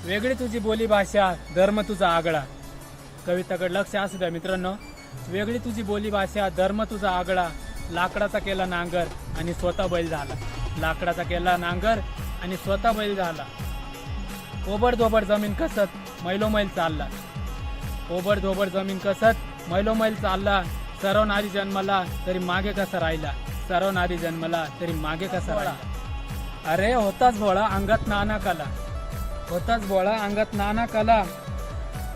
वेगळी तुझी बोली भाषा, धर्म तुझा आगळा. कविताकडे लक्ष असू द्या मित्रांनो. वेगळी तुझी बोली भाषा, धर्म तुझा आगळा. लाकडाचा केला नांगर आणि स्वतः बैल झाला. लाकडाचा केला नांगर आणि स्वतः बैल झाला. ओबड धोबड जमीन कसत मैलोमैल चालला. ओबड धोबड जमीन कसत मैलोमैल चालला. सर्वनारी जन्मला तरी मागे कसा राहिला. सर्वनारी जन्मला तरी मागे कसा राहिला. अरे होताच भोळा अंगात नाना कला. होताच भोळा अंगात नाना कला.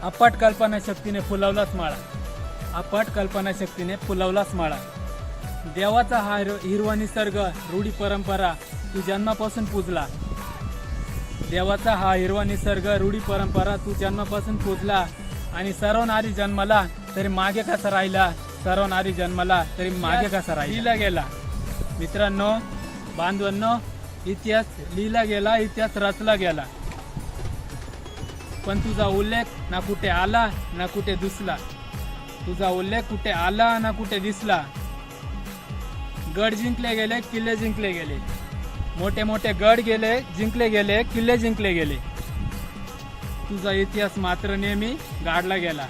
अपाट कल्पना शक्तीने फुलवलाच माळा. अपाट कल्पना शक्तीने फुलवलाच माळा. देवाचा हा हिरवा निसर्ग रूढी परंपरा तू जन्मापासून पूजला. देवाचा हा हिरवा निसर्ग रूढी परंपरा तू जन्मापासून पूजला. आणि सर्व नारी जन्मला तरी मागे कसा राहिला. सर्व नारी जन्मला तरी मागे कसा राहिला. लिहिला गेला मित्रांनो, बांधवांनो, इतिहास लिहिला गेला, इतिहास रचला गेला. पण तुझा उल्लेख ना कुठे आला ना कुठे दिसला. तुझा उल्लेख कुठे आला ना कुठे दिसला. गड जिंकले गेले, किल्ले जिंकले गेले. मोठे मोठे गड गेले, जिंकले गेले, किल्ले जिंकले गेले. तुझा इतिहास मात्र नेहमी गाडला गेला.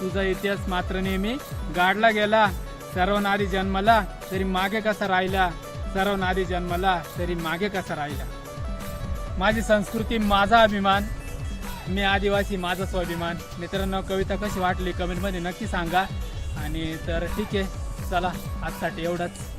तुझा इतिहास मात्र नेहमी गाडला गेला. सर्व नारी जन्मला तरी मागे कसा राहिला. सर्व नारी जन्मला तरी मागे कसा राहिला. माझी संस्कृती माझा अभिमान. मी आदिवासी माझा स्वाभिमान. मित्रांनो, कविता कशी वाटली कमेंटमध्ये नक्की सांगा. आणि तर ठीक आहे, चला आजसाठी एवढंच.